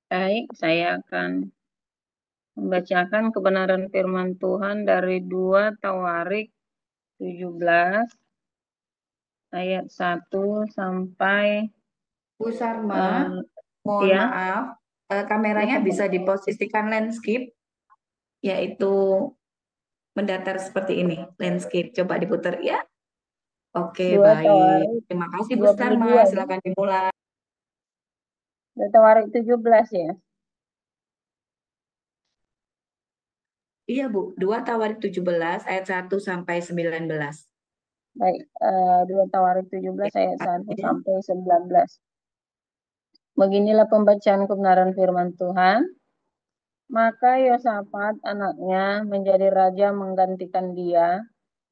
Baik, saya akan membacakan kebenaran firman Tuhan dari 2 Tawarik 17 ayat 1 sampai Bu Sarma, eh, mohon ya, maaf, ya kameranya bisa kembali. diposisikan landscape, yaitu mendatar seperti ini, landscape. Coba diputar ya. Oke, 2 baik. Tawarik Terima kasih Bu Sarma, 22 ya. silakan dimulai. 2 Tawarik 17 ya. Iya Bu, 2 Tawarik 17 ayat 1 sampai 19. Baik, 2 Tawarik 17 ayat 1 Ya. sampai 19. Beginilah pembacaan kebenaran firman Tuhan. Maka Yosafat anaknya menjadi raja menggantikan dia.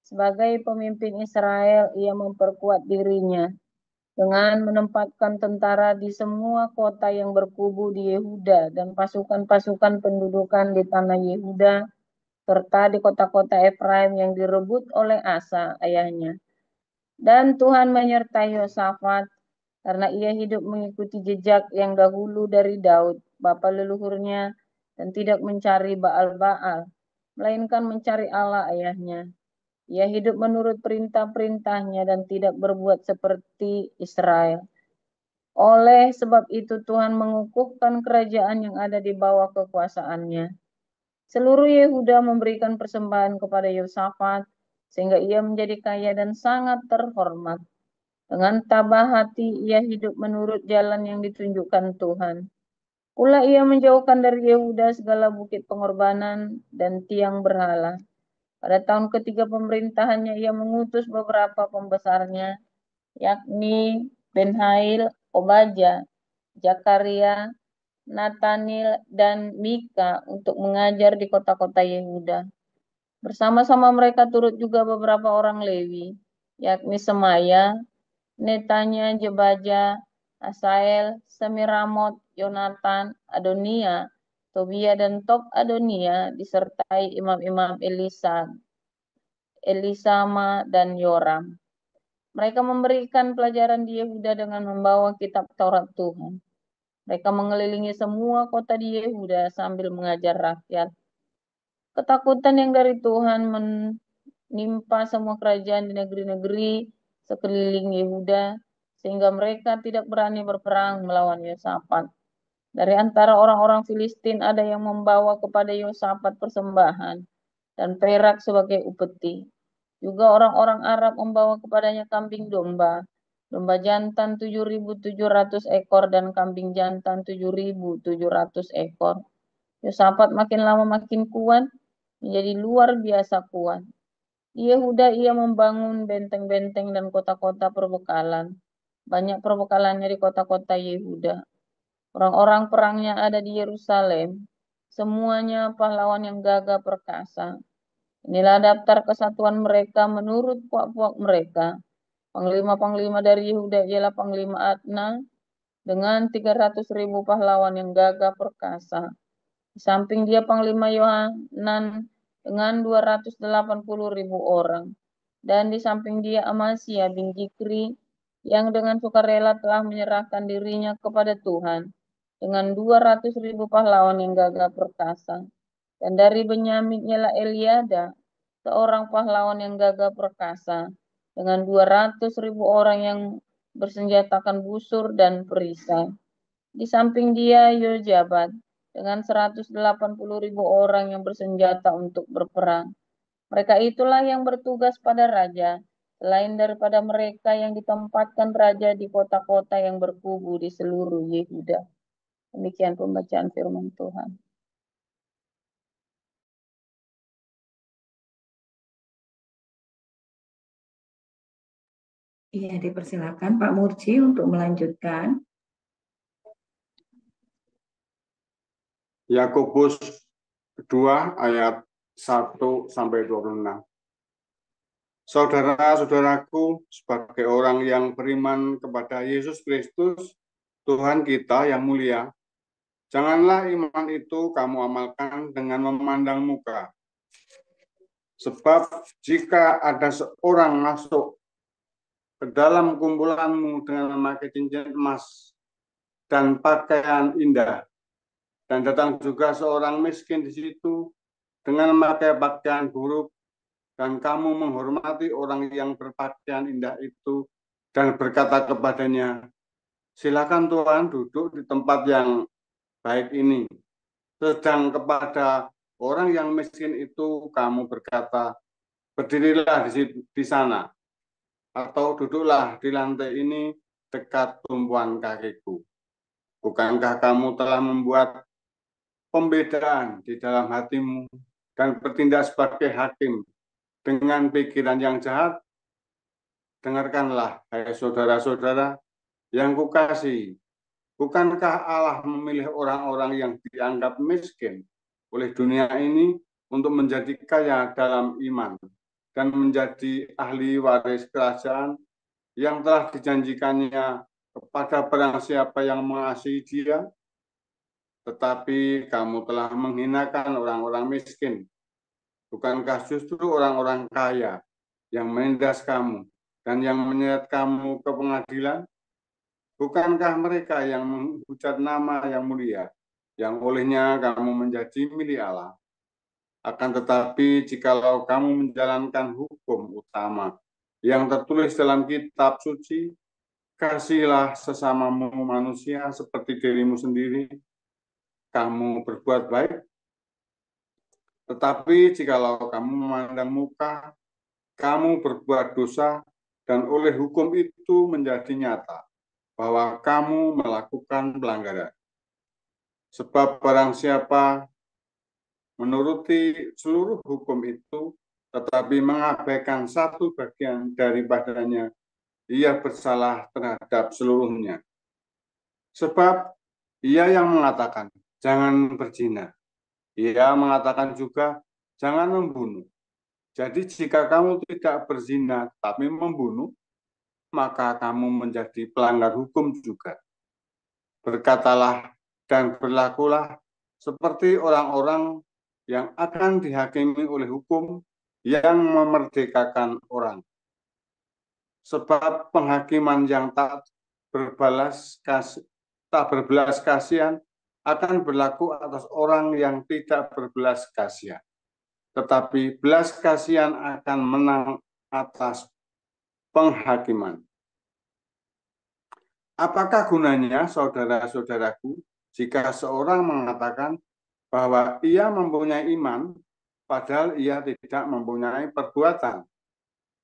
Sebagai pemimpin Israel, ia memperkuat dirinya dengan menempatkan tentara di semua kota yang berkubu di Yehuda dan pasukan-pasukan pendudukan di tanah Yehuda, serta di kota-kota Efraim yang direbut oleh Asa, ayahnya. Dan Tuhan menyertai Yosafat karena ia hidup mengikuti jejak yang dahulu dari Daud, bapa leluhurnya, dan tidak mencari Baal-Baal, melainkan mencari Allah ayahnya. Ia hidup menurut perintah-perintahnya dan tidak berbuat seperti Israel. Oleh sebab itu Tuhan mengukuhkan kerajaan yang ada di bawah kekuasaannya. Seluruh Yehuda memberikan persembahan kepada Yosafat, sehingga ia menjadi kaya dan sangat terhormat. Dengan tabah hati ia hidup menurut jalan yang ditunjukkan Tuhan. Pula ia menjauhkan dari Yehuda segala bukit pengorbanan dan tiang berhala. Pada tahun ketiga pemerintahannya ia mengutus beberapa pembesarnya, yakni Benhail, Obaja, Zakaria, Natanil, dan Mika untuk mengajar di kota-kota Yehuda. Bersama-sama mereka turut juga beberapa orang Lewi, yakni Semaya, Netanya, Jebaja, Asael, Semiramot, Yonatan, Adonia, Tobia, dan Tob Adonia, disertai imam-imam Elisama, dan Yoram. Mereka memberikan pelajaran di Yehuda dengan membawa kitab Taurat Tuhan. Mereka mengelilingi semua kota di Yehuda sambil mengajar rakyat. Ketakutan yang dari Tuhan menimpa semua kerajaan di negeri-negeri sekeliling Yehuda, sehingga mereka tidak berani berperang melawan Yosafat. Dari antara orang-orang Filistin ada yang membawa kepada Yosafat persembahan dan perak sebagai upeti. Juga orang-orang Arab membawa kepadanya kambing domba, domba jantan 7.700 ekor dan kambing jantan 7.700 ekor. Yosafat makin lama makin kuat, menjadi luar biasa kuat. Di Yehuda ia membangun benteng-benteng dan kota-kota perbekalan. Banyak perbekalannya di kota-kota Yehuda. Orang-orang perangnya ada di Yerusalem. Semuanya pahlawan yang gagah perkasa. Inilah daftar kesatuan mereka menurut puak-puak mereka. Panglima-panglima dari Yehuda ialah Panglima Adna dengan 300.000 pahlawan yang gagah perkasa. Di samping dia Panglima Yohanan dengan 280.000 orang. Dan di samping dia Amasya bin Zikri yang dengan sukarela telah menyerahkan dirinya kepada Tuhan dengan 200.000 pahlawan yang gagah perkasa. Dan dari Benyamin ialah Eliada, seorang pahlawan yang gagah perkasa dengan 200.000 orang yang bersenjatakan busur dan perisai. Di samping dia Yojabat dengan 180.000 orang yang bersenjata untuk berperang. Mereka itulah yang bertugas pada raja, selain daripada mereka yang ditempatkan raja di kota-kota yang berkubu di seluruh Yehuda. Demikian pembacaan firman Tuhan. Iya, dipersilakan Pak Murji untuk melanjutkan. Yakobus 2 ayat 1 sampai 26. Saudara-saudaraku, sebagai orang yang beriman kepada Yesus Kristus, Tuhan kita yang mulia, janganlah iman itu kamu amalkan dengan memandang muka. Sebab jika ada seorang masuk ke dalam kumpulanmu dengan memakai cincin emas dan pakaian indah, Dan datang juga seorang miskin di situ dengan memakai pakaian buruk, dan kamu menghormati orang yang berpakaian indah itu dan berkata kepadanya, silakan Tuhan duduk di tempat yang baik ini. Sedang kepada orang yang miskin itu kamu berkata, berdirilah di sana, atau duduklah di lantai ini dekat tumpuan kakiku. Bukankah kamu telah membuat pembedaan di dalam hatimu dan bertindak sebagai hakim dengan pikiran yang jahat? Dengarkanlah, hai saudara-saudara yang kukasihi. Bukankah Allah memilih orang-orang yang dianggap miskin oleh dunia ini untuk menjadi kaya dalam iman dan menjadi ahli waris kerajaan yang telah dijanjikannya kepada barang siapa yang mengasihi Dia? Tetapi kamu telah menghinakan orang-orang miskin. Bukankah justru orang-orang kaya yang menindas kamu dan yang menyeret kamu ke pengadilan? Bukankah mereka yang menghujat nama yang mulia, yang olehnya kamu menjadi milik Allah? Akan tetapi, jikalau kamu menjalankan hukum utama yang tertulis dalam kitab suci, kasihilah sesamamu manusia seperti dirimu sendiri, kamu berbuat baik. Tetapi jikalau kamu memandang muka, kamu berbuat dosa, dan oleh hukum itu menjadi nyata bahwa kamu melakukan pelanggaran. Sebab barang siapa menuruti seluruh hukum itu, tetapi mengabaikan satu bagian daripadanya, ia bersalah terhadap seluruhnya. Sebab ia yang mengatakan, jangan berzina. Ia mengatakan juga, jangan membunuh. Jadi jika kamu tidak berzina tapi membunuh, maka kamu menjadi pelanggar hukum juga. Berkatalah dan berlakulah seperti orang-orang yang akan dihakimi oleh hukum yang memerdekakan orang. Sebab penghakiman yang tak berbelas kasihan akan berlaku atas orang yang tidak berbelas kasihan. Tetapi belas kasihan akan menang atas penghakiman. Apakah gunanya, saudara-saudaraku, jika seorang mengatakan bahwa ia mempunyai iman, padahal ia tidak mempunyai perbuatan?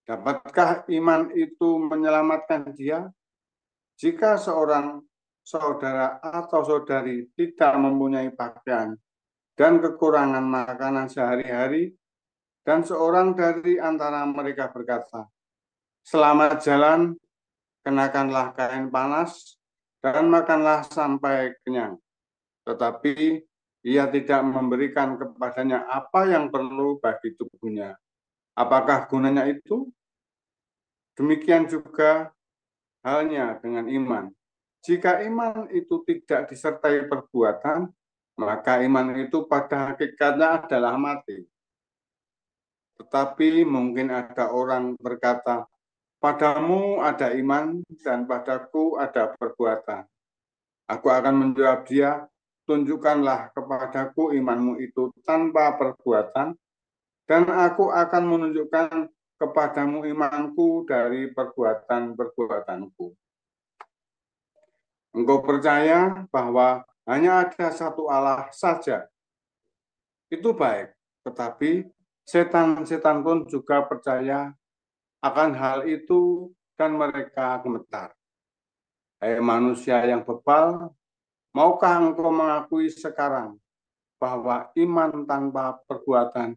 Dapatkah iman itu menyelamatkan dia? Jika seorang saudara atau saudari tidak mempunyai pakaian dan kekurangan makanan sehari-hari, dan seorang dari antara mereka berkata, selamat jalan, kenakanlah kain panas, dan makanlah sampai kenyang. Tetapi ia tidak memberikan kepadanya apa yang perlu bagi tubuhnya. Apakah gunanya itu? Demikian juga halnya dengan iman. Jika iman itu tidak disertai perbuatan, maka iman itu pada hakikatnya adalah mati. Tetapi mungkin ada orang berkata, padamu ada iman dan padaku ada perbuatan. Aku akan menjawab dia, tunjukkanlah kepadaku imanmu itu tanpa perbuatan, dan aku akan menunjukkan kepadamu imanku dari perbuatan-perbuatanku. Engkau percaya bahwa hanya ada satu Allah saja. Itu baik, tetapi setan-setan pun juga percaya akan hal itu dan mereka gemetar. Hai manusia yang bebal, maukah engkau mengakui sekarang bahwa iman tanpa perbuatan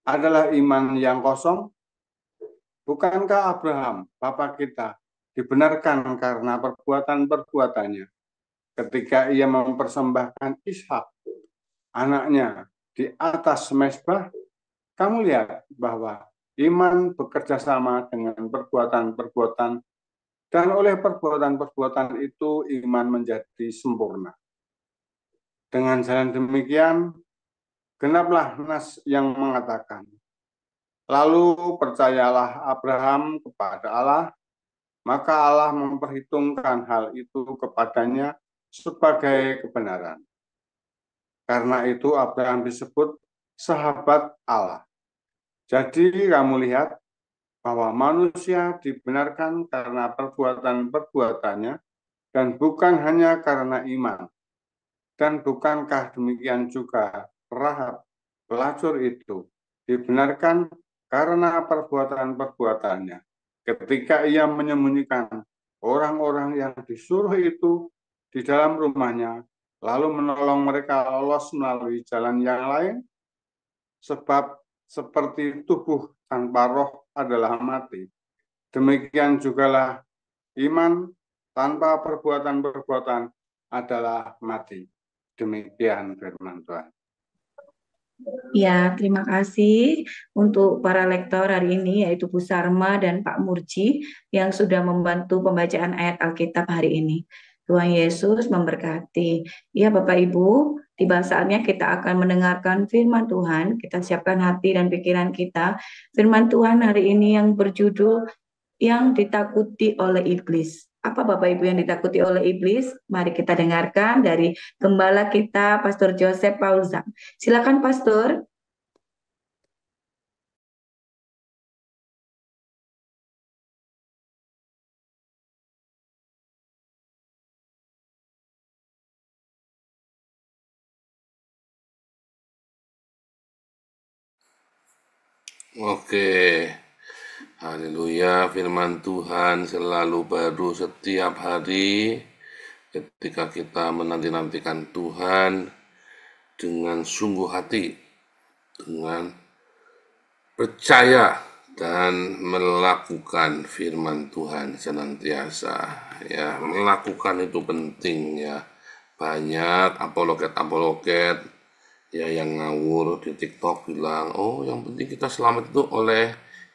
adalah iman yang kosong? Bukankah Abraham, bapa kita, dibenarkan karena perbuatan-perbuatannya ketika ia mempersembahkan Ishak, anaknya, di atas mezbah? Kamu lihat bahwa iman bekerja sama dengan perbuatan-perbuatan, dan oleh perbuatan-perbuatan itu iman menjadi sempurna. Dengan jalan demikian, genaplah nas yang mengatakan, lalu percayalah Abraham kepada Allah, maka Allah memperhitungkan hal itu kepadanya sebagai kebenaran. Karena itu Abraham disebut sahabat Allah. Jadi kamu lihat bahwa manusia dibenarkan karena perbuatan-perbuatannya dan bukan hanya karena iman. Dan bukankah demikian juga Rahab, pelacur itu, dibenarkan karena perbuatan-perbuatannya ketika ia menyembunyikan orang-orang yang disuruh itu di dalam rumahnya, lalu menolong mereka lolos melalui jalan yang lain, sebab seperti tubuh tanpa roh adalah mati. Demikian jugalah iman tanpa perbuatan-perbuatan adalah mati. Demikian firman Tuhan. Ya, terima kasih untuk para lektor hari ini, yaitu Bu Sarma dan Pak Murji, yang sudah membantu pembacaan ayat Alkitab hari ini. Tuhan Yesus memberkati. Ya, Bapak Ibu, tiba saatnya kita akan mendengarkan firman Tuhan. Kita siapkan hati dan pikiran kita. Firman Tuhan hari ini yang berjudul yang ditakuti oleh iblis. Apa Bapak Ibu yang ditakuti oleh iblis? Mari kita dengarkan dari gembala kita, Pastor Joseph Paulza. Silakan Pastor. Oke, haleluya, firman Tuhan selalu baru setiap hari ketika kita menanti-nantikan Tuhan dengan sungguh hati, dengan percaya dan melakukan firman Tuhan senantiasa. Ya, melakukan itu penting ya. Banyak apologet ya yang ngawur di TikTok bilang, oh yang penting kita selamat itu oleh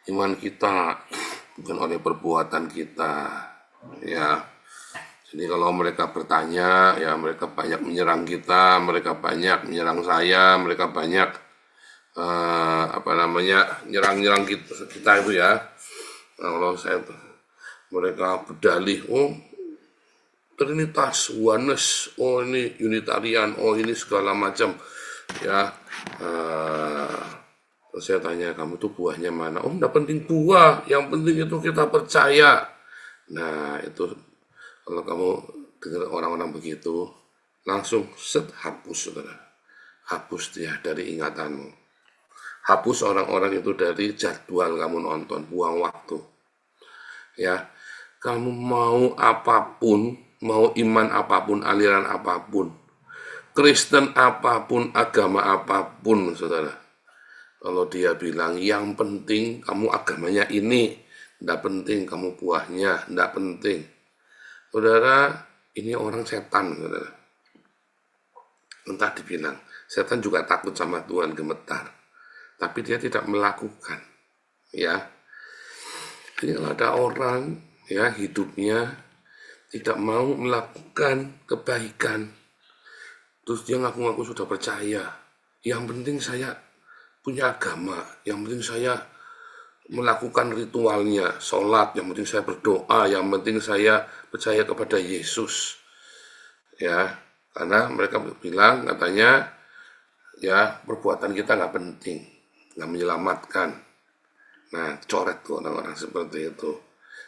iman kita, bukan oleh perbuatan kita. Ya, jadi kalau mereka bertanya, ya mereka banyak menyerang kita, mereka banyak menyerang saya, mereka banyak nyerang-nyerang kita itu ya. Nah, kalau mereka berdalih, oh Trinitas, Oneness, oh ini Unitarian, oh ini segala macam. Ya, terus saya tanya, kamu tuh buahnya mana? Oh, enggak penting buah, yang penting itu kita percaya. Nah, itu kalau kamu dengar orang-orang begitu, langsung hapus, saudara. Hapus dia dari ingatanmu. Hapus orang-orang itu dari jadwal kamu nonton, buang waktu. Ya, kamu mau apapun, mau iman apapun, aliran apapun, Kristen apapun, agama apapun, saudara. Kalau dia bilang, yang penting kamu agamanya ini, tidak penting kamu buahnya, tidak penting. Saudara, ini orang setan, saudara. Entah dibilang, setan juga takut sama Tuhan, gemetar. Tapi dia tidak melakukan. Ya. Jadi kalau ada orang, ya hidupnya tidak mau melakukan kebaikan, terus dia ngaku-ngaku sudah percaya. Yang penting saya punya agama. Yang penting saya melakukan ritualnya, sholat. Yang penting saya berdoa. Yang penting saya percaya kepada Yesus. Ya, karena mereka bilang katanya, ya perbuatan kita nggak penting, nggak menyelamatkan. Nah, coret tuh orang-orang seperti itu.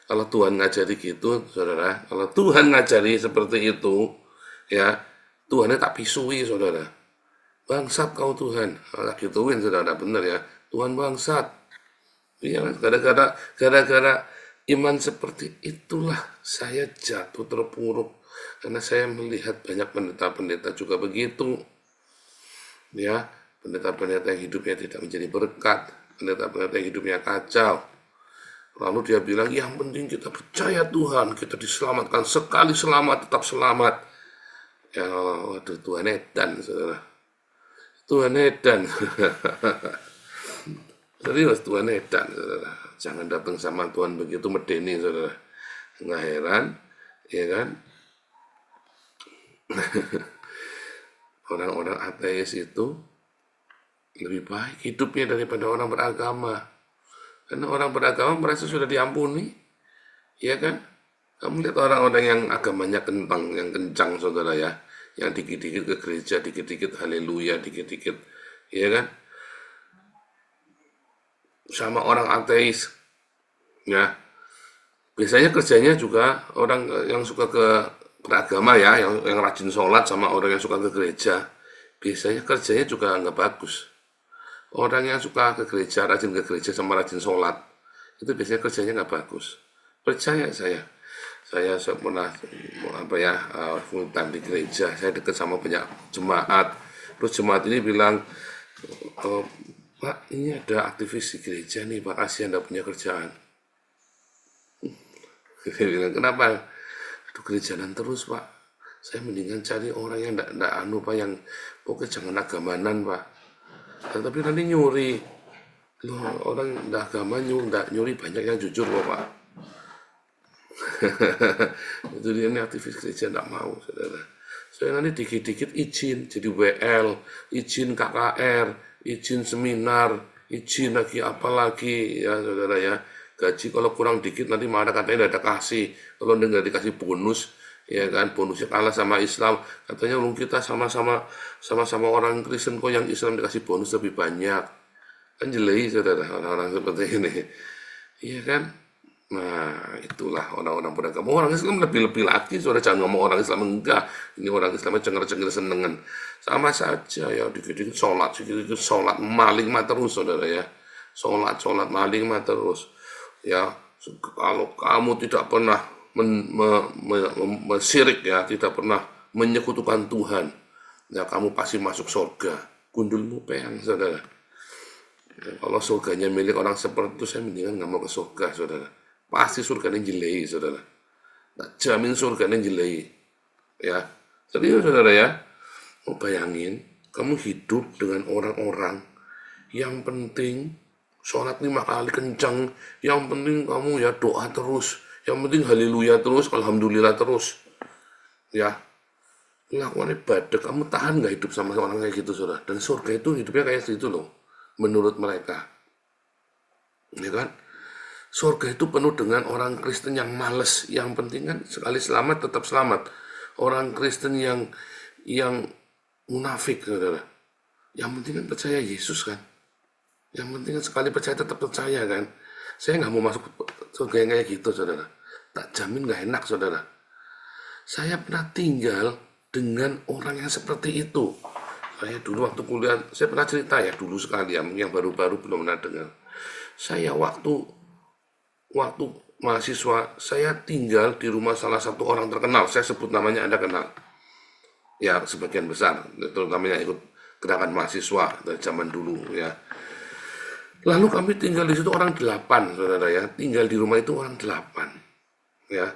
Kalau Tuhan ngajari gitu, saudara. Kalau Tuhan ngajari seperti itu, ya Tuhannya tak pisui, saudara. Bangsat kau Tuhan. Kalau gituin, saudara, benar ya. Tuhan bangsat. Iya, gara-gara iman seperti itulah saya jatuh terpuruk. Karena saya melihat banyak pendeta-pendeta juga begitu. Ya, pendeta-pendeta yang hidupnya tidak menjadi berkat. Pendeta-pendeta yang hidupnya kacau. Lalu dia bilang, yang penting kita percaya Tuhan. Kita diselamatkan. Sekali selamat, tetap selamat. Ya, waduh, Tuhan edan, saudara. Tuhan edan. Serius, Tuhan edan, saudara. Jangan datang sama Tuhan begitu medeni, saudara. Nggak heran, ya kan? Orang-orang ateis itu lebih baik hidupnya daripada orang beragama. Karena orang beragama merasa sudah diampuni, ya kan? Kamu lihat orang-orang yang agamanya kentang, yang kencang, saudara ya, yang dikit-dikit ke gereja, dikit-dikit haleluya, dikit-dikit, ya kan? Sama orang ateis, ya. Biasanya kerjanya juga orang yang suka beragama ya, yang rajin sholat sama orang yang suka ke gereja, biasanya kerjanya juga nggak bagus. Orang yang suka ke gereja, rajin ke gereja sama rajin sholat, itu biasanya kerjanya nggak bagus. Percaya saya pernah full time di gereja, saya dekat sama banyak jemaat, terus jemaat ini bilang, Pak, ini ada aktivis di gereja nih, Pak, kasihan Anda punya kerjaan. Dia bilang, kenapa? Aduh, kerjaan terus, Pak. Saya mendingan cari orang yang enggak Pak, yang pokoknya jangan agamanan, Pak. Tapi nanti nyuri. Loh, orang enggak agama nyuri banyak yang jujur kok, Pak. Itu dia nih aktivis gereja enggak mau, saudara. Saya nanti dikit-dikit izin jadi WL, izin KKR, izin seminar, izin lagi apa lagi ya saudara ya. Gaji kalau kurang dikit nanti mana katanya tidak ada kasih, kalau nggak dikasih bonus ya kan, bonusnya kalah sama Islam, katanya kita sama-sama orang Kristen kok, yang Islam dikasih bonus lebih banyak, kan jelek saudara orang-orang seperti ini, iya kan. Nah itulah orang-orang beragama. Orang Islam lebih-lebih lagi, saudara, jangan ngomong orang Islam enggak, ini orang Islamnya cengar-cengir senengan, sama saja ya, dikit-dikit sholat, maling mah terus saudara ya, sholat maling mah terus ya. Kalau kamu tidak pernah mensyirik ya, tidak pernah menyekutukan Tuhan ya, kamu pasti masuk surga, gundulmu peang saudara ya. Kalau surganya milik orang seperti itu, saya mendingan nggak mau ke surga saudara. Pasti surganya jelek saudara, tak jamin surganya jelek ya. Serius saudara ya. Mau bayangin kamu hidup dengan orang-orang yang penting sholat 5 kali kencang, yang penting kamu ya doa terus, yang penting haleluya terus, alhamdulillah terus ya, lakukan ibadah. Kamu tahan nggak hidup sama orang kayak gitu saudara? Dan surga itu hidupnya kayak gitu loh menurut mereka, ya kan. Surga itu penuh dengan orang Kristen yang males, yang penting kan sekali selamat tetap selamat. Orang Kristen yang munafik saudara, yang penting kan percaya Yesus kan, yang penting kan sekali percaya tetap percaya kan. Saya nggak mau masuk surga yang kayak gitu saudara, tak jamin nggak enak saudara. Saya pernah tinggal dengan orang yang seperti itu. Saya dulu waktu kuliah, saya pernah cerita ya dulu sekali ya, yang baru-baru belum pernah dengar. Saya waktu mahasiswa, saya tinggal di rumah salah satu orang terkenal, saya sebut namanya, Anda kenal ya, sebagian besar terutamanya ikut gerakan mahasiswa dari zaman dulu ya. Lalu kami tinggal di situ orang 8 saudara ya, tinggal di rumah itu orang 8 ya.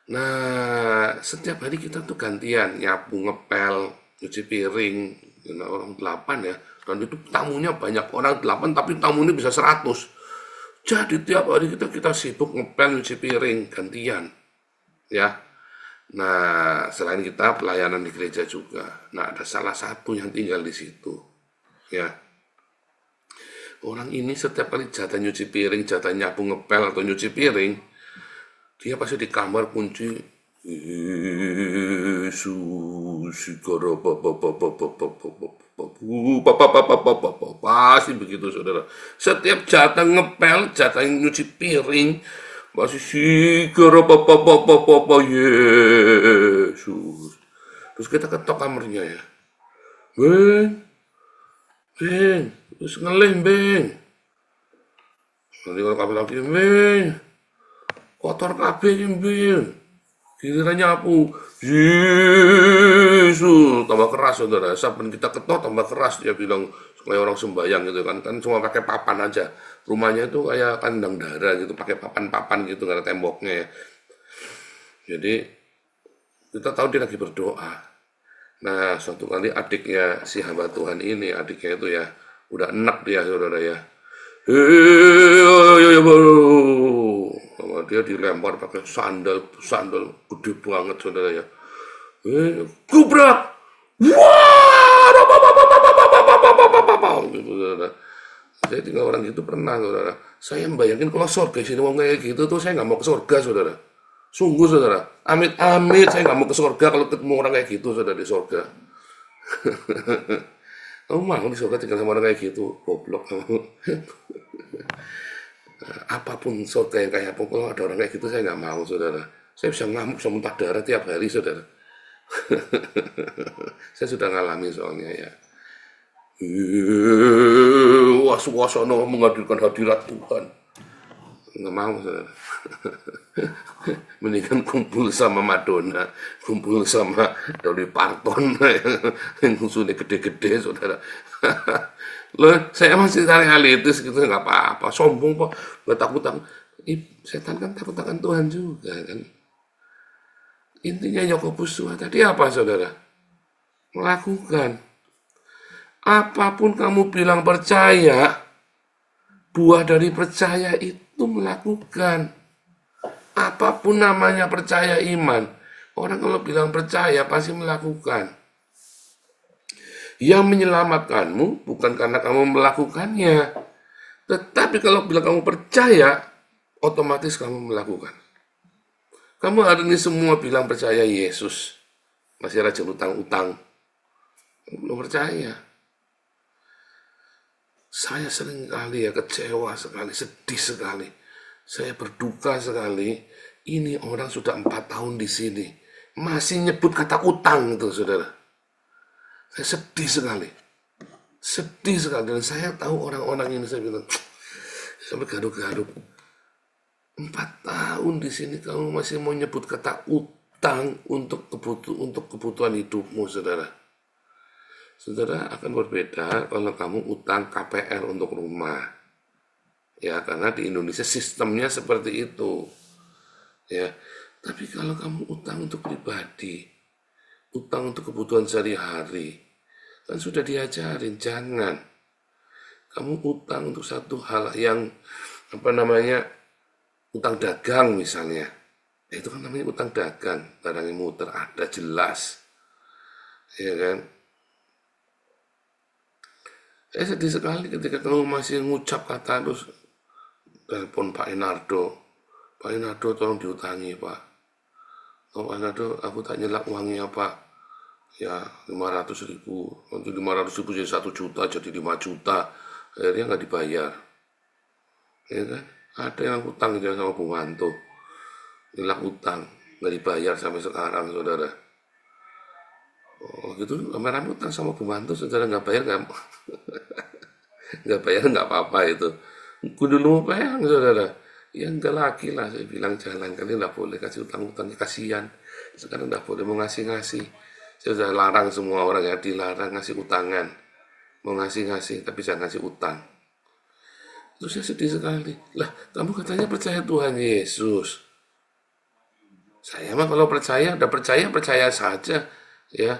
Nah setiap hari kita tuh gantian nyapu, ngepel, cuci piring, orang 8 ya. Dan itu tamunya banyak, orang 8 tapi tamunya bisa 100. Jadi tiap hari kita sibuk ngepel, nyuci piring, gantian ya. Nah selain kita pelayanan di gereja juga. Nah ada salah satu yang tinggal di situ ya. Orang ini setiap kali jatah nyuci piring, jatah nyapu, ngepel atau nyuci piring, dia pasti di kamar kunci Yesus pasti begitu saudara. Setiap jatah ngepel, jatah nyuci piring, pasti Yesus. Terus kita ketok kamarnya ya, Beng, terus ngelih Beng. Nanti kalau kabel lagi, Beng, kotor kabeh Beng. Giliran nyapu, Yesus, tambah keras saudara. Saben kita ketok tambah keras, dia bilang supaya orang sembahyang gitu kan cuma pakai papan aja. Rumahnya itu kayak kandang darah gitu, pakai papan-papan gitu, nggak ada temboknya ya. Jadi kita tahu dia lagi berdoa. Nah suatu kali adiknya si hamba Tuhan ini, adiknya itu ya udah enak dia saudara ya. Sama dia dilempar pakai sandal gede banget saudara ya. Gubrak, wah, gitu saudara. Saya tinggal orang gitu pernah saudara. Saya bayangin kalau surga sini mau kayak gitu tuh saya nggak mau ke surga saudara. Sungguh saudara, amit-amit saya nggak mau ke surga kalau ketemu orang kayak gitu saudara di surga. Kamu mau di surga tinggal sama orang kayak gitu, goblok kamu. Apapun surga yang kayak apa, kalau ada orang kayak gitu saya nggak mau saudara. Saya bisa ngamuk, bisa muntah darah tiap hari saudara. Saya sudah ngalami soalnya ya. Was-wasono menghadirkan hadirat Tuhan. Nggak mau saudara. Mendingan kumpul sama Madonna, kumpul sama Dolly Parton yang sudah gede-gede saudara. Loh, saya masih realistis gitu, nggak apa-apa, sombong kok, nggak takut-takut. Setan kan takut akan Tuhan juga kan. Intinya Yakobus 2 tadi apa saudara? Melakukan. Apapun kamu bilang percaya, buah dari percaya itu melakukan. Apapun namanya percaya iman, orang kalau bilang percaya pasti melakukan. Yang menyelamatkanmu bukan karena kamu melakukannya, tetapi kalau bilang kamu percaya, otomatis kamu melakukan. Kamu hari ini semua bilang percaya Yesus, masih rajin utang-utang, belum percaya. Saya sering kali ya kecewa sekali, sedih sekali. Saya berduka sekali. Ini orang sudah 4 tahun di sini, masih nyebut kata utang itu, saudara. Saya sedih sekali. Sedih sekali. Dan saya tahu orang-orang ini, saya bilang, sampai garuk-garuk. 4 tahun di sini kamu masih mau nyebut kata utang untuk kebutuhan hidupmu, saudara. Saudara akan berbeda kalau kamu utang KPR untuk rumah. Ya, karena di Indonesia sistemnya seperti itu. Ya, tapi kalau kamu utang untuk pribadi, utang untuk kebutuhan sehari-hari, kan sudah diajarin, jangan. Kamu utang untuk satu hal yang, utang dagang misalnya. Itu kan namanya utang dagang, barangnya muter, ada jelas. Ya kan? Saya sedih sekali ketika kamu masih ngucap kata terus telepon Pak Enardo. Pak Enardo tolong diutangi Pak. Oh Pak Enardo, aku tak nyelak uangnya Pak. Ya 500.000. Nanti 500.000 jadi 1 juta, jadi 5 juta. Akhirnya nggak dibayar. Ya kan? Ada yang utang gitu sama Bung Wanto. Nyelak utang, nggak dibayar sampai sekarang saudara. Oh gitu, rame-rame utang sama Bung Wanto, saudara nggak bayar nggak bayar nggak apa-apa itu. Kudu lupa saudara. Ya enggak lagi lah, saya bilang jangan, kalian nggak boleh kasih utang-utang, kasihan. Sekarang nggak boleh mau ngasih-ngasih. Saya sudah larang semua orang ya, dilarang ngasih utangan. Mau ngasih-ngasih, tapi jangan ngasih utang. Terus saya sedih sekali. Lah, kamu katanya percaya Tuhan Yesus. Saya mah kalau percaya, udah percaya saja. Ya,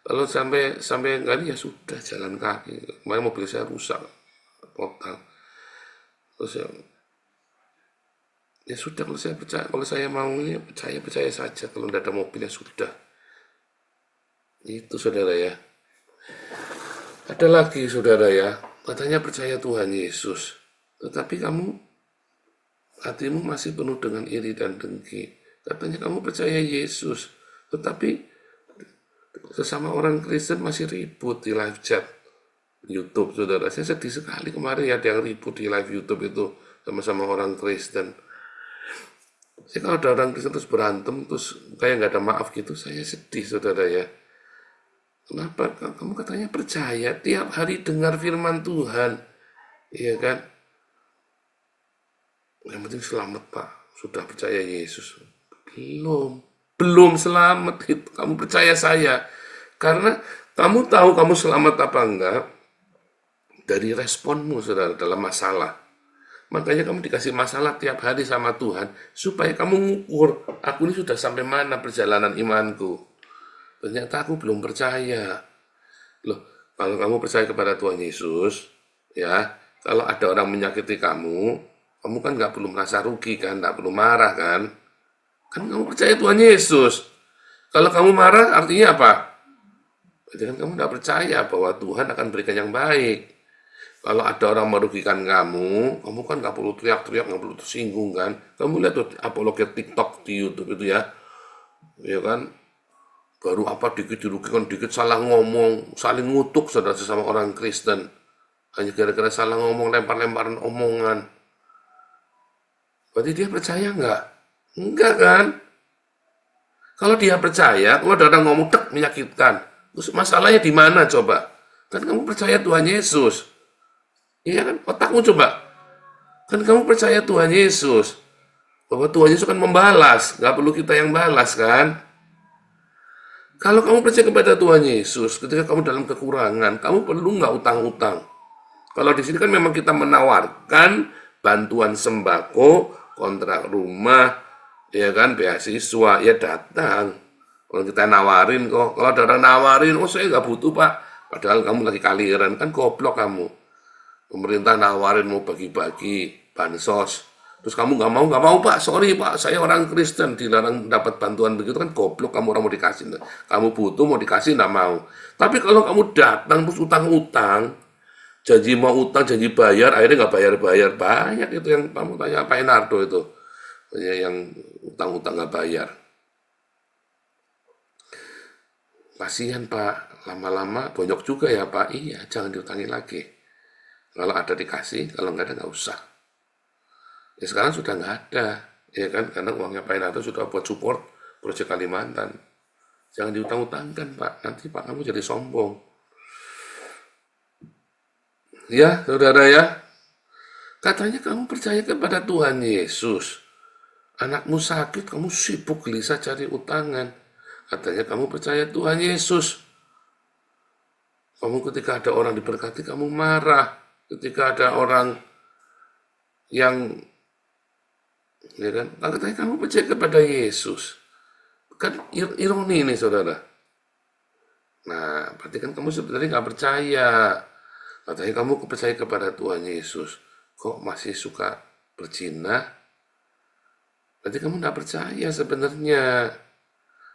kalau sampai kali ya sudah jalan kaki. Kemarin mobil saya rusak total. Terus ya sudah, kalau saya percaya, kalau saya maunya percaya saja. Kalau tidak ada mobil ya sudah. Itu saudara ya. Ada lagi saudara ya, katanya percaya Tuhan Yesus, tetapi kamu hatimu masih penuh dengan iri dan dengki. Katanya kamu percaya Yesus, tetapi sesama orang Kristen masih ribut di live chat YouTube, saudara. Saya sedih sekali kemarin ada yang ribut di live YouTube itu sama-sama orang Kristen. Saya kalau ada orang Kristen terus berantem, terus kayak nggak ada maaf gitu, saya sedih, saudara ya. Kenapa? Kamu katanya percaya, tiap hari dengar firman Tuhan, iya kan? Yang penting selamat Pak, sudah percaya Yesus. Belum selamat itu. Kamu percaya saya, karena kamu tahu kamu selamat apa enggak dari responmu saudara dalam masalah. Makanya kamu dikasih masalah tiap hari sama Tuhan supaya kamu ngukur, aku ini sudah sampai mana perjalanan imanku. Ternyata aku belum percaya. Loh, kalau kamu percaya kepada Tuhan Yesus, ya, kalau ada orang menyakiti kamu kan nggak perlu merasa rugi kan, nggak perlu marah kan? Kan kamu percaya Tuhan Yesus. Kalau kamu marah artinya apa? Berarti kan kamu nggak percaya bahwa Tuhan akan berikan yang baik. Kalau ada orang merugikan kamu kan nggak perlu teriak-teriak, nggak perlu tersinggung kan. Kamu lihat tuh apologet TikTok di YouTube itu ya kan. Baru apa dikit dirugikan, dikit salah ngomong, saling ngutuk saudara sesama orang Kristen. Hanya gara-gara salah ngomong, lempar-lemparan omongan. Berarti dia percaya nggak? Enggak kan? Kalau dia percaya, kalau ada orang ngomong tek menyakitkan, terus masalahnya di mana coba? Kan kamu percaya Tuhan Yesus. Iya kan? Otakmu coba. Kan kamu percaya Tuhan Yesus. Bahwa Tuhan Yesus kan membalas. Nggak perlu kita yang balas kan? Kalau kamu percaya kepada Tuhan Yesus, ketika kamu dalam kekurangan, kamu perlu nggak utang-utang. Kalau di sini kan memang kita menawarkan bantuan sembako, kontrak rumah, ya kan, beasiswa, ya datang. Kalau kita nawarin kok, kalau ada orang nawarin, oh saya nggak butuh Pak. Padahal kamu lagi kaliran, kan goblok kamu. Pemerintah nawarin mau bagi-bagi bansos, terus kamu nggak mau Pak, sorry Pak, saya orang Kristen, dilarang dapat bantuan begitu kan goblok kamu, orang mau dikasih, kamu butuh mau dikasih nggak mau. Tapi kalau kamu datang terus utang-utang, janji mau utang, janji bayar, akhirnya nggak bayar-bayar, banyak itu yang kamu tanya Pak Enardo itu, yang utang-utang nggak bayar. Kasihan Pak, lama-lama bonyok juga ya Pak, iya jangan diutangi lagi. Kalau ada dikasih, kalau nggak ada nggak usah. Ya sekarang sudah nggak ada, ya kan? Karena uangnya Pak Enardo sudah buat support proyek Kalimantan. Jangan diutang-utangkan Pak, nanti Pak kamu jadi sombong. Ya saudara ya, katanya kamu percaya kepada Tuhan Yesus. Anakmu sakit, kamu sibuk gelisah cari utangan. Katanya kamu percaya Tuhan Yesus. Kamu ketika ada orang diberkati, kamu marah. Ketika ada orang yang, ya kan, katanya kamu percaya kepada Yesus. Kan ironi ini saudara. Nah, berarti kan kamu sebenarnya nggak percaya. Katanya kamu percaya kepada Tuhan Yesus. Kok masih suka berzina? Berarti kamu nggak percaya sebenarnya.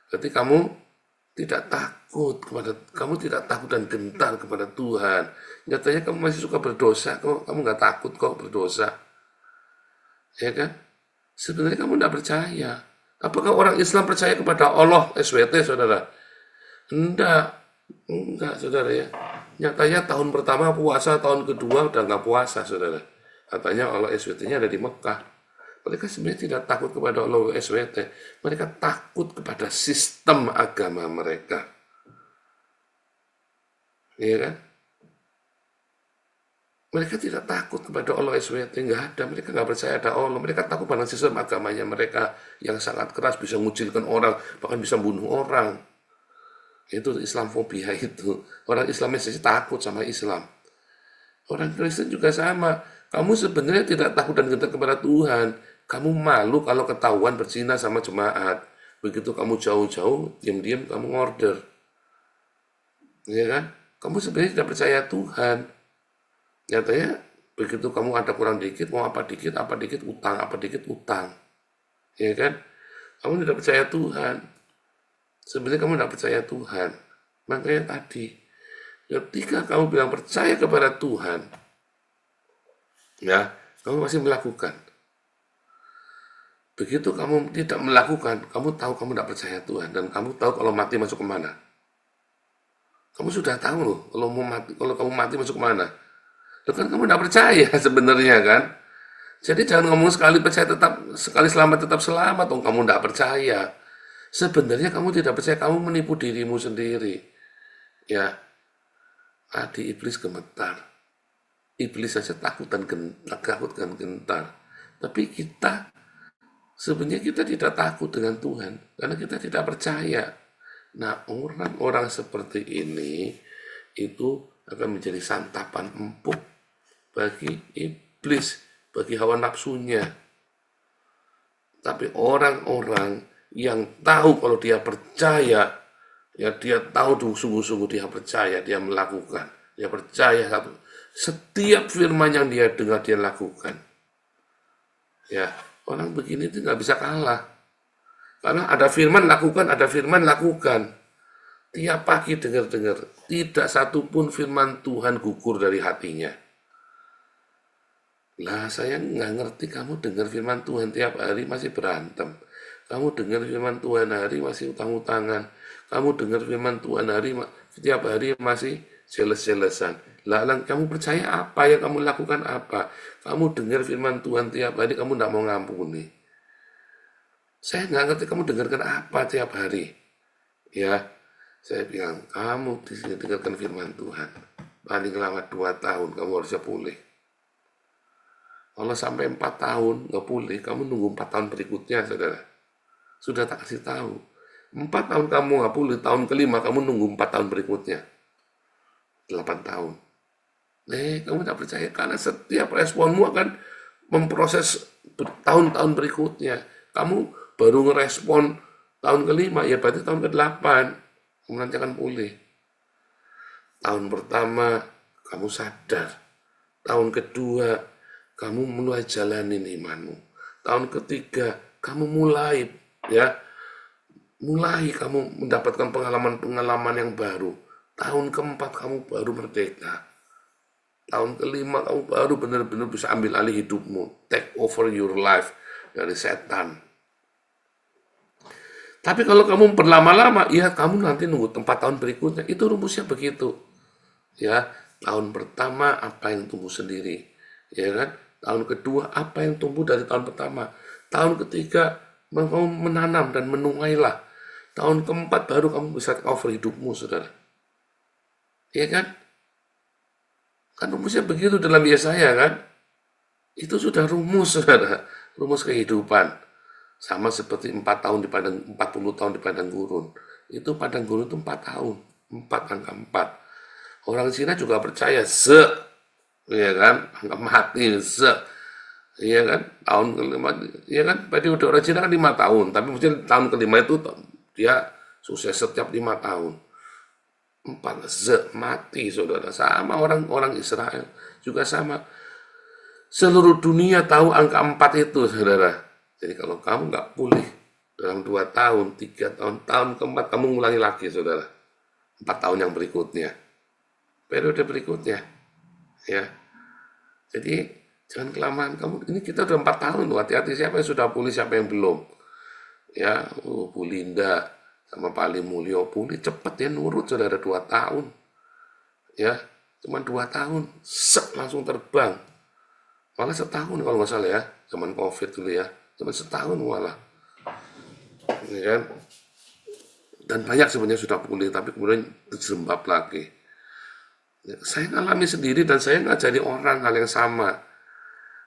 Berarti kamu tidak takut dan gentar kepada Tuhan. Nyatanya kamu masih suka berdosa, kok kamu nggak takut kok berdosa, ya kan? Sebenarnya kamu nggak percaya. Apakah orang Islam percaya kepada Allah SWT, saudara? Enggak, saudara ya. Nyatanya tahun pertama puasa, tahun kedua udah nggak puasa, saudara. Katanya Allah SWT-nya ada di Mekah. Mereka sebenarnya tidak takut kepada Allah SWT. Mereka takut kepada sistem agama mereka. Iya kan? Mereka tidak takut kepada Allah SWT. Nggak ada. Mereka nggak percaya ada Allah. Mereka takut pada sistem agamanya mereka yang sangat keras. Bisa mengucilkan orang. Bahkan bisa membunuh orang. Itu Islamfobia itu. Orang Islam saja takut sama Islam. Orang Kristen juga sama. Kamu sebenarnya tidak takut dan gentar kepada Tuhan. Kamu malu kalau ketahuan berzina sama jemaat. Begitu kamu jauh-jauh, diam-diam kamu ngorder. Ya kan? Kamu sebenarnya tidak percaya Tuhan. Nyatanya, begitu kamu ada kurang dikit, mau apa dikit, utang. Ya kan? Kamu tidak percaya Tuhan. Sebenarnya kamu tidak percaya Tuhan. Makanya tadi, ketika kamu bilang percaya kepada Tuhan, ya, kamu masih melakukan. Begitu kamu tidak melakukan, kamu tahu kamu tidak percaya Tuhan, dan kamu tahu kalau mati masuk kemana. Kamu sudah tahu loh, kalau kamu mati masuk kemana. Loh kan kamu tidak percaya sebenarnya kan. Jadi jangan ngomong sekali percaya sekali selamat tetap selamat, dong kamu tidak percaya. Sebenarnya kamu tidak percaya, kamu menipu dirimu sendiri. Ya, hati iblis gemetar. Iblis saja takut dan gentar. Tapi sebenarnya kita tidak takut dengan Tuhan, karena kita tidak percaya. Nah, orang-orang seperti ini, itu akan menjadi santapan empuk bagi iblis, bagi hawa nafsunya. Tapi orang-orang yang tahu kalau dia percaya, ya dia tahu sungguh-sungguh dia percaya, dia melakukan, dia percaya setiap firman yang dia dengar dia lakukan. Ya, orang begini itu nggak bisa kalah. Karena ada firman lakukan, ada firman lakukan. Tiap pagi dengar-dengar, tidak satupun firman Tuhan gugur dari hatinya. Lah saya nggak ngerti kamu dengar firman Tuhan tiap hari masih berantem. Kamu dengar firman Tuhan hari masih utang-utangan. Kamu dengar firman Tuhan tiap hari masih jeles-jelesan. Lah kamu percaya apa yang kamu lakukan apa? Kamu dengar firman Tuhan tiap hari kamu nggak mau ngampuni. Saya nggak ngerti kamu dengarkan apa tiap hari. Ya, saya bilang kamu di sini dengarkan firman Tuhan. Paling lama 2 tahun kamu harusnya pulih. Kalau sampai 4 tahun nggak pulih, kamu nunggu 4 tahun berikutnya, saudara. Sudah tak kasih tahu. 4 tahun kamu nggak pulih, tahun kelima kamu nunggu 4 tahun berikutnya. 8 tahun. Kamu tak percaya karena setiap responmu akan memproses tahun-tahun berikutnya. Kamu baru ngerespon tahun kelima, ya berarti tahun ke-8 kamu nanti akan pulih. Tahun pertama kamu sadar. Tahun kedua kamu mulai jalanin imanmu. Tahun ketiga kamu mulai kamu mendapatkan pengalaman-pengalaman yang baru. Tahun keempat kamu baru merdeka. Tahun kelima kamu baru benar-benar bisa ambil alih hidupmu. Take over your life dari setan. Tapi kalau kamu berlama-lama, ya kamu nanti nunggu 4 tahun berikutnya. Itu rumusnya begitu. Ya, tahun pertama apa yang tumbuh sendiri. Ya kan? Tahun kedua apa yang tumbuh dari tahun pertama. Tahun ketiga kamu menanam dan menuailah. Tahun keempat baru kamu bisa take over hidupmu, saudara. Ya kan? Kan rumusnya begitu dalam Yesaya kan? Itu sudah rumus, saudara. Rumus kehidupan. Sama seperti 40 tahun di padang gurun. Itu padang gurun itu 4 tahun. 4 angka 4. Orang Cina juga percaya ya kan? Angka mati iya kan? Tahun kelima, iya kan? Periode orang Cina kan 5 tahun. Tapi mungkin tahun kelima itu dia sukses setiap 5 tahun. 4 mati, saudara. Sama orang Israel juga sama. Seluruh dunia tahu angka 4 itu, saudara. Jadi kalau kamu nggak pulih dalam 2 tahun, 3 tahun, tahun keempat kamu ngulangi lagi, saudara. 4 tahun yang berikutnya. Periode berikutnya. Ya. Jadi jangan kelamaan kamu. Ini kita udah 4 tahun loh. Hati-hati siapa yang sudah pulih, siapa yang belum. Ya, Bu Linda sama Pak Ali Mulyo pulih cepet ya, nurut, saudara, 2 tahun. Ya, cuma 2 tahun. Langsung terbang. Malah setahun kalau nggak salah ya. Zaman COVID dulu ya. Cuma setahun malah. Ya kan? Dan banyak sebenarnya sudah pulih, tapi kemudian terjerembab lagi. Saya ngalami sendiri dan saya ngajari orang hal yang sama.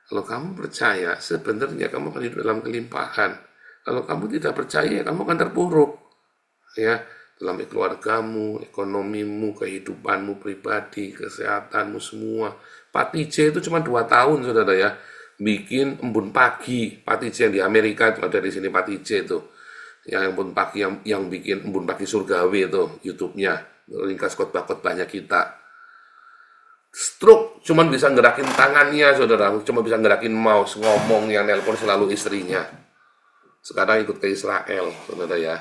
Kalau kamu percaya, sebenarnya kamu akan hidup dalam kelimpahan. Kalau kamu tidak percaya, kamu akan terpuruk. Ya, dalam keluargamu, ekonomimu, kehidupanmu pribadi, kesehatanmu semua. Pak TJ itu cuma 2 tahun, saudara ya. Bikin embun pagi. Pak TJ yang di Amerika itu ada di sini, Pak TJ itu. Yang embun pagi, yang bikin embun pagi surgawi itu, YouTube-nya. Ringkas khotbah-khotbahnya kita. Stroke cuman bisa gerakin tangannya, saudara. Cuma bisa gerakin mouse, ngomong, yang nelpon selalu istrinya. Sekarang ikut ke Israel, saudara ya.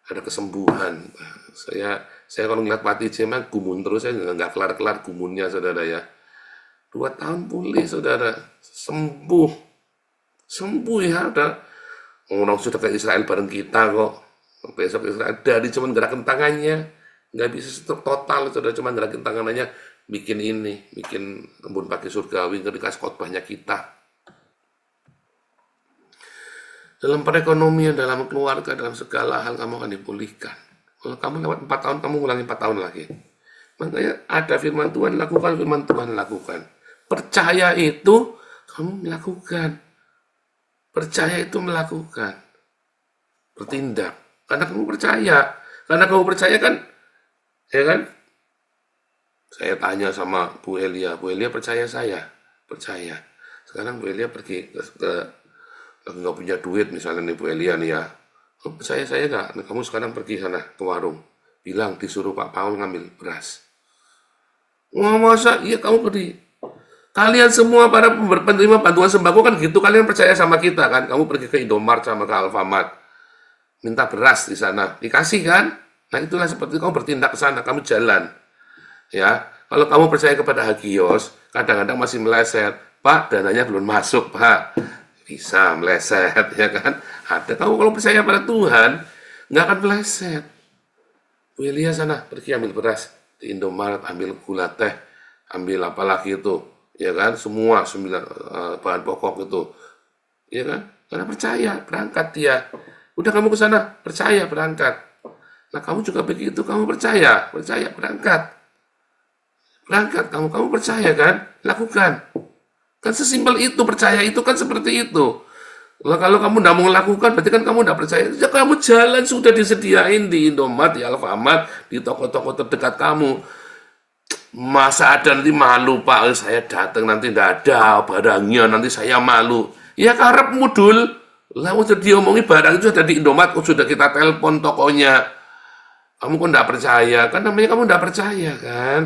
Ada kesembuhan. Saya kalau ngeliat Pak TJ mah gumun terus, saya nggak kelar-kelar gumunnya, saudara ya. 2 tahun pulih, saudara. Sembuh ya. Ada orang sudah ke Israel bareng kita kok. Besok ke Israel dari cuman gerakan tangannya. Nggak bisa total, saudara, cuman gerakin tangannya. Bikin embun pagi surgawi, ketika khotbahnya kita. Dalam perekonomian, dalam keluarga, dalam segala hal kamu akan dipulihkan. Kalau kamu lewat 4 tahun, kamu ulangi 4 tahun lagi. Makanya ada firman Tuhan, lakukan firman Tuhan, lakukan. Percaya itu, kamu melakukan. Percaya itu melakukan. Bertindak. Karena kamu percaya. Karena kamu percaya kan, ya kan? Saya tanya sama Bu Elia percaya saya? Percaya. Sekarang Bu Elia pergi ke nggak punya duit misalnya nih Bu Elia nih ya. Percaya saya nggak? Nah, kamu sekarang pergi sana ke warung. Bilang disuruh Pak Paul ngambil beras. Wah masa? Iya kamu pergi. Kalian semua para penerima bantuan sembako kan gitu. Kalian percaya sama kita kan? Kamu pergi ke Indomart sama ke Alfamart. Minta beras di sana. Dikasih kan? Nah itulah seperti kamu bertindak ke sana. Kamu jalan. Ya, kalau kamu percaya kepada Hagios, kadang-kadang masih meleset. Pak, dananya belum masuk, Pak. Bisa meleset, ya kan? Ada. Kamu kalau percaya pada Tuhan, nggak akan meleset. Bu Elia sana, pergi ambil beras di Indomaret, ambil gula teh, ambil apa lagi itu, ya kan? Semua 9 bahan pokok itu, ya kan? Karena percaya, berangkat dia. Udah kamu ke sana, percaya, berangkat. Nah kamu juga begitu, kamu percaya, berangkat. Berangkat, kamu percaya kan? Lakukan. Kan sesimpel itu, percaya itu kan seperti itu. Lah kalau kamu tidak mau lakukan, berarti kan kamu tidak percaya. Ya kamu jalan sudah disediain di Indomaret, di Alfamart, di toko-toko terdekat kamu. Masa ada nanti malu, Pak, saya datang nanti tidak ada barangnya, nanti saya malu. Ya karepmu dul. Lah udah diomongi barang itu sudah di Indomaret, sudah kita telepon tokonya. Kamu kok tidak percaya? Kan namanya kamu tidak percaya kan?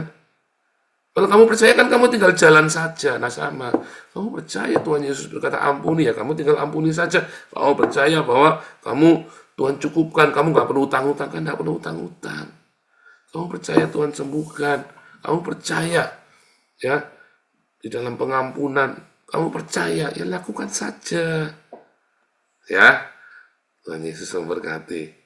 Kalau kamu percaya kan kamu tinggal jalan saja. Nah sama, kamu percaya Tuhan Yesus berkata ampuni ya, kamu tinggal ampuni saja. Kamu percaya bahwa kamu Tuhan cukupkan, kamu nggak perlu utang-utang, kan nggak perlu utang-utang. Kamu percaya Tuhan sembuhkan, kamu percaya ya di dalam pengampunan, kamu percaya ya lakukan saja. Ya, Tuhan Yesus memberkati.